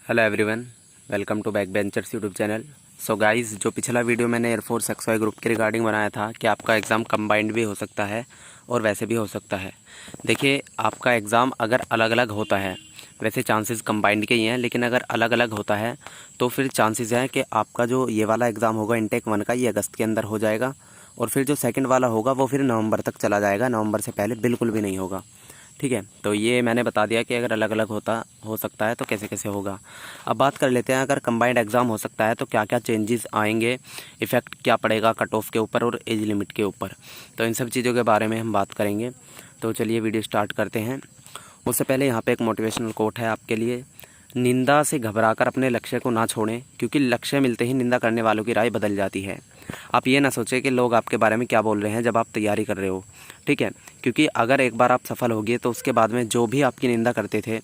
Hello everyone, welcome to back benchers YouTube channel. So guys, जो पिछला video मैंने air force XY group के regarding बनाया था कि आपका एग्ज़ाम कंबाइंड भी हो सकता है और वैसे भी हो सकता है। देखिए, आपका एग्ज़ाम अगर अलग अलग होता है, वैसे चांसेस कंबाइंड के ही हैं, लेकिन अगर अलग अलग होता है तो फिर चांसेस हैं कि आपका जो ये वाला एग्ज़ाम होगा इंटेक 1 का, ये अगस्त के अंदर हो जाएगा और फिर जो सेकंड वाला होगा वो फिर नवंबर तक चला जाएगा। नवंबर से पहले बिल्कुल भी नहीं होगा। ठीक है, तो ये मैंने बता दिया कि अगर अलग अलग हो सकता है तो कैसे कैसे होगा। अब बात कर लेते हैं, अगर कंबाइंड एग्ज़ाम हो सकता है तो क्या क्या चेंजेस आएंगे, इफ़ेक्ट क्या पड़ेगा कट ऑफ के ऊपर और एज लिमिट के ऊपर। तो इन सब चीज़ों के बारे में हम बात करेंगे। तो चलिए वीडियो स्टार्ट करते हैं। उससे पहले यहाँ पे एक मोटिवेशनल कोट है आपके लिए। निंदा से घबराकर अपने लक्ष्य को ना छोड़ें, क्योंकि लक्ष्य मिलते ही निंदा करने वालों की राय बदल जाती है। आप ये ना सोचें कि लोग आपके बारे में क्या बोल रहे हैं जब आप तैयारी कर रहे हो। ठीक है, क्योंकि अगर एक बार आप सफल हो गए तो उसके बाद में जो भी आपकी निंदा करते थे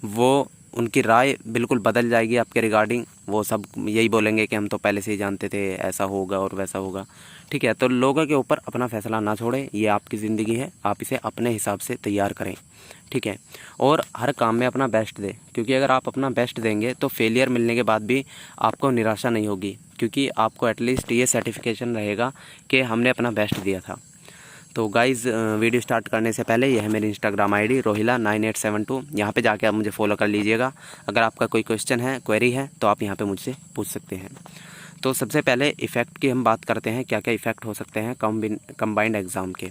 वो उनकी राय बिल्कुल बदल जाएगी आपके रिगार्डिंग। वो सब यही बोलेंगे कि हम तो पहले से ही जानते थे ऐसा होगा और वैसा होगा। ठीक है, तो लोगों के ऊपर अपना फैसला ना छोड़ें, ये आपकी ज़िंदगी है, आप इसे अपने हिसाब से तैयार करें। ठीक है, और हर काम में अपना बेस्ट दें, क्योंकि अगर आप अपना बेस्ट देंगे तो फेलियर मिलने के बाद भी आपको निराशा नहीं होगी, क्योंकि आपको एटलीस्ट ये सर्टिफिकेशन रहेगा कि हमने अपना बेस्ट दिया था। तो गाइज़, वीडियो स्टार्ट करने से पहले यह है मेरी इंस्टाग्राम आईडी rohila9872। यहाँ पे जाके आप मुझे फॉलो कर लीजिएगा। अगर आपका कोई क्वेश्चन है, क्वेरी है, तो आप यहाँ पे मुझसे पूछ सकते हैं। तो सबसे पहले इफ़ेक्ट की हम बात करते हैं, क्या क्या इफ़ेक्ट हो सकते हैं कंबाइंड एग्ज़ाम के।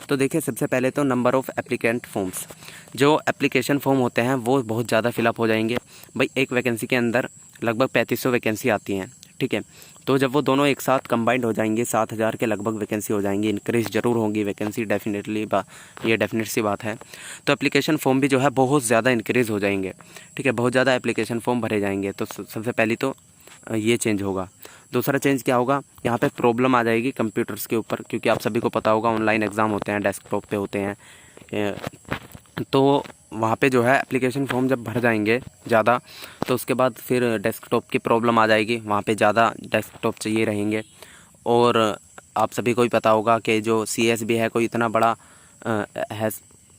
तो देखिए, सबसे पहले तो नंबर ऑफ़ एप्लीकेंट फॉर्म्स, जो एप्लीकेशन फॉर्म होते हैं वो बहुत ज़्यादा फिलअप हो जाएंगे। भाई, एक वैकेंसी के अंदर लगभग 3500 वैकेंसी आती हैं। ठीक है, तो जब वो दोनों एक साथ कंबाइंड हो जाएंगे 7000 के लगभग वैकेंसी हो जाएंगी। इंक्रीज़ ज़रूर होंगी वैकेंसी, डेफिनेटली ये डेफिनेट सी बात है। तो एप्लीकेशन फॉर्म भी जो है बहुत ज़्यादा इंक्रीज़ हो जाएंगे। ठीक है, बहुत ज़्यादा एप्लीकेशन फॉर्म भरे जाएंगे। तो सबसे पहली तो ये चेंज होगा। दूसरा चेंज क्या होगा, यहाँ पे प्रॉब्लम आ जाएगी कंप्यूटर्स के ऊपर, क्योंकि आप सभी को पता होगा ऑनलाइन एग्ज़ाम होते हैं, डेस्कटॉप पे होते हैं। तो वहाँ पे जो है एप्लीकेशन फॉर्म जब भर जाएंगे ज़्यादा, तो उसके बाद फिर डेस्कटॉप की प्रॉब्लम आ जाएगी। वहाँ पे ज़्यादा डेस्कटॉप चाहिए रहेंगे। और आप सभी को ही पता होगा कि जो CSB है, कोई इतना बड़ा है,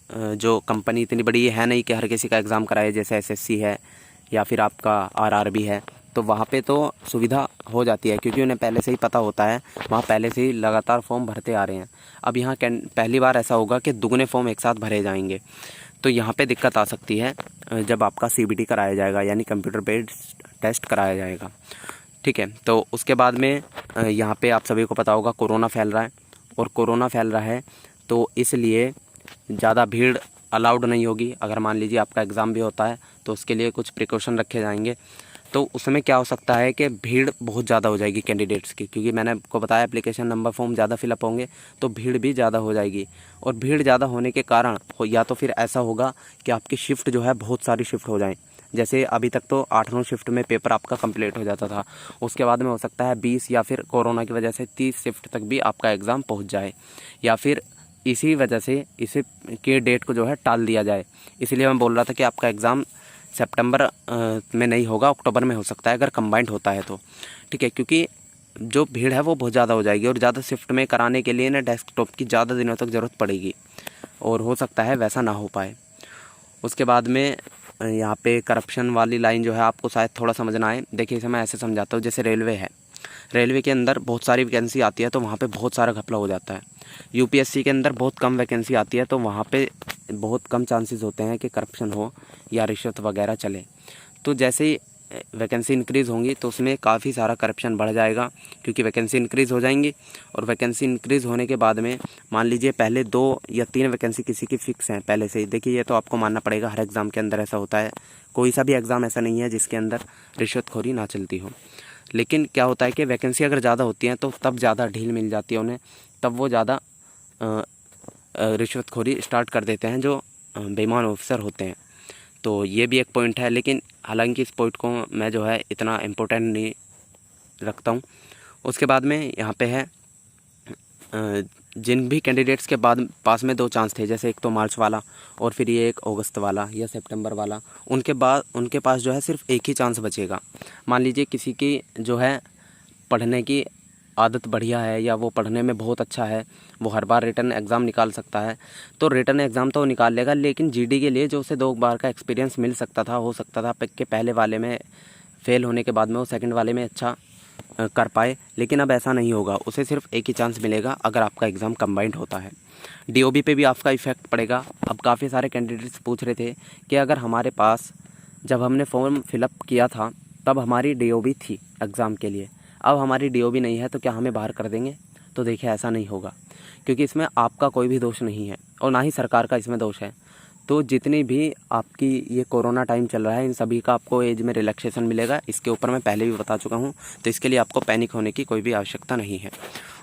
जो कंपनी इतनी बड़ी है नहीं कि हर किसी का एग्ज़ाम कराए, जैसे SSC है या फिर आपका RRB है। तो वहाँ पे तो सुविधा हो जाती है, क्योंकि उन्हें पहले से ही पता होता है, वहाँ पहले से ही लगातार फॉर्म भरते आ रहे हैं। अब यहाँ पहली बार ऐसा होगा कि दुगने फॉर्म एक साथ भरे जाएंगे। तो यहाँ पे दिक्कत आ सकती है जब आपका CBT कराया जाएगा, यानी कंप्यूटर बेस्ड टेस्ट कराया जाएगा। ठीक है, तो उसके बाद में यहाँ पे आप सभी को पता होगा कोरोना फैल रहा है, और कोरोना फैल रहा है तो इसलिए ज़्यादा भीड़ अलाउड नहीं होगी। अगर मान लीजिए आपका एग्ज़ाम भी होता है तो उसके लिए कुछ प्रिकॉशन रखे जाएंगे। तो उसमें क्या हो सकता है कि भीड़ बहुत ज़्यादा हो जाएगी कैंडिडेट्स की, क्योंकि मैंने आपको बताया एप्लीकेशन नंबर फॉर्म ज़्यादा फिलअप होंगे तो भीड़ भी ज़्यादा हो जाएगी। और भीड़ ज़्यादा होने के कारण या तो फिर ऐसा होगा कि आपकी शिफ्ट जो है बहुत सारी शिफ्ट हो जाएँ। जैसे अभी तक तो 8-9 शिफ्ट में पेपर आपका कंप्लीट हो जाता था, उसके बाद में हो सकता है 20 या फिर कोरोना की वजह से 30 शिफ्ट तक भी आपका एग्ज़ाम पहुँच जाए, या फिर इसी वजह से इसे के डेट को जो है टाल दिया जाए। इसलिए मैं बोल रहा था कि आपका एग्ज़ाम सितंबर में नहीं होगा, अक्टूबर में हो सकता है अगर कंबाइंड होता है तो। ठीक है, क्योंकि जो भीड़ है वो बहुत ज़्यादा हो जाएगी और ज़्यादा शिफ्ट में कराने के लिए ना डेस्कटॉप की ज़्यादा दिनों तक ज़रूरत पड़ेगी, और हो सकता है वैसा ना हो पाए। उसके बाद में यहाँ पे करप्शन वाली लाइन जो है आपको शायद थोड़ा समझना है। देखिए, इसे मैं ऐसे समझाता हूँ, जैसे रेलवे है, रेलवे के अंदर बहुत सारी वैकेंसी आती है तो वहाँ पे बहुत सारा घपला हो जाता है। UPSC के अंदर बहुत कम वैकेंसी आती है तो वहाँ पे बहुत कम चांसेस होते हैं कि करप्शन हो या रिश्वत वगैरह चले। तो जैसे ही वैकेंसी इंक्रीज़ होंगी तो उसमें काफ़ी सारा करप्शन बढ़ जाएगा, क्योंकि वैकेंसी इंक्रीज़ हो जाएंगी। और वैकेंसी इंक्रीज़ होने के बाद में मान लीजिए पहले 2 या 3 वैकेंसी किसी की फ़िक्स हैं पहले से ही। देखिए, ये तो आपको मानना पड़ेगा, हर एग्ज़ाम के अंदर ऐसा होता है। कोई सा भी एग्ज़ाम ऐसा नहीं है जिसके अंदर रिश्वतखोरी ना चलती हो। लेकिन क्या होता है कि वैकेंसी अगर ज़्यादा होती हैं तो तब ज़्यादा ढील मिल जाती है उन्हें, तब वो ज़्यादा रिश्वतखोरी स्टार्ट कर देते हैं जो बेईमान ऑफिसर होते हैं। तो ये भी एक पॉइंट है, लेकिन हालांकि इस पॉइंट को मैं जो है इतना इम्पोर्टेंट नहीं रखता हूँ। उसके बाद में यहाँ पे है जिन भी कैंडिडेट्स के बाद पास में 2 चांस थे, जैसे एक तो मार्च वाला और फिर ये एक अगस्त वाला या सितंबर वाला, उनके बाद उनके पास जो है सिर्फ एक ही चांस बचेगा। मान लीजिए किसी की जो है पढ़ने की आदत बढ़िया है या वो पढ़ने में बहुत अच्छा है, वो हर बार रिटन एग्ज़ाम निकाल सकता है, तो रिटन एग्ज़ाम तो वो निकाल लेगा। लेकिन जीडी के लिए जो उसे 2 बार का एक्सपीरियंस मिल सकता था, हो सकता था कि पहले वाले में फ़ेल होने के बाद में वो सेकंड वाले में अच्छा कर पाए, लेकिन अब ऐसा नहीं होगा। उसे सिर्फ एक ही चांस मिलेगा अगर आपका एग्ज़ाम कंबाइंड होता है। डीओबी पे भी आपका इफ़ेक्ट पड़ेगा। अब काफ़ी सारे कैंडिडेट्स पूछ रहे थे कि अगर हमारे पास जब हमने फॉर्म फिलअप किया था तब हमारी डीओबी थी एग्ज़ाम के लिए, अब हमारी डीओबी नहीं है तो क्या हमें बाहर कर देंगे? तो देखिए ऐसा नहीं होगा, क्योंकि इसमें आपका कोई भी दोष नहीं है और ना ही सरकार का इसमें दोष है। तो जितनी भी आपकी ये कोरोना टाइम चल रहा है, इन सभी का आपको एज में रिलैक्सेशन मिलेगा। इसके ऊपर मैं पहले भी बता चुका हूँ, तो इसके लिए आपको पैनिक होने की कोई भी आवश्यकता नहीं है।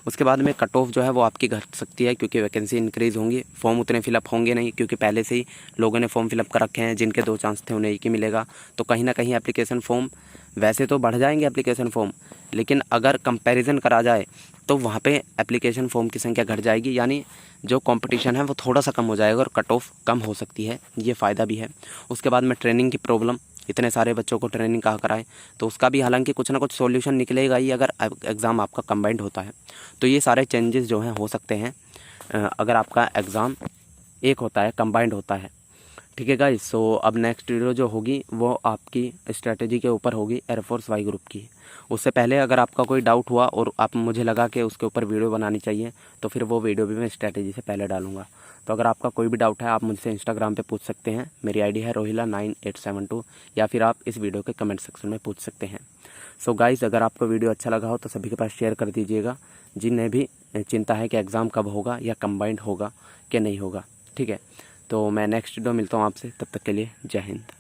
उसके बाद में कट ऑफ जो है वो आपकी घट सकती है, क्योंकि वैकेंसी इंक्रीज़ होंगी, फॉर्म उतने फिलअप होंगे नहीं, क्योंकि पहले से ही लोगों ने फॉर्म फिलअप कर रखे हैं। जिनके 2 चांस थे उन्हें एक ही मिलेगा। तो कहीं ना कहीं एप्लीकेशन फ़ॉर्म वैसे तो बढ़ जाएंगे एप्लीकेशन फ़ॉर्म, लेकिन अगर कंपैरिजन करा जाए तो वहाँ पे एप्लीकेशन फ़ॉर्म की संख्या घट जाएगी, यानी जो कंपटीशन है वो थोड़ा सा कम हो जाएगा और कट ऑफ कम हो सकती है, ये फ़ायदा भी है। उसके बाद में ट्रेनिंग की प्रॉब्लम, इतने सारे बच्चों को ट्रेनिंग कहाँ कराएं, तो उसका भी हालांकि कुछ ना कुछ सॉल्यूशन निकलेगा ही अगर एग्ज़ाम आपका कंबाइंड होता है। तो ये सारे चेंजेस जो हैं हो सकते हैं अगर आपका एग्ज़ाम एक होता है, कंबाइंड होता है। ठीक है गाइस, सो अब नेक्स्ट वीडियो जो होगी वो आपकी स्ट्रैटेजी के ऊपर होगी, एयरफोर्स वाई ग्रुप की। उससे पहले अगर आपका कोई डाउट हुआ और आप मुझे लगा कि उसके ऊपर वीडियो बनानी चाहिए, तो फिर वो वीडियो भी मैं स्ट्रैटेजी से पहले डालूंगा। तो अगर आपका कोई भी डाउट है आप मुझसे इंस्टाग्राम पे पूछ सकते हैं, मेरी आईडी है rohila9872, या फिर आप इस वीडियो के कमेंट सेक्शन में पूछ सकते हैं। सो गाइस, अगर आपको वीडियो अच्छा लगा हो तो सभी के पास शेयर कर दीजिएगा, जिन्हें भी चिंता है कि एग्ज़ाम कब होगा या कंबाइंड होगा कि नहीं होगा। ठीक है, तो मैं नेक्स्ट वीडियो मिलता हूँ आपसे, तब तक के लिए जय हिंद।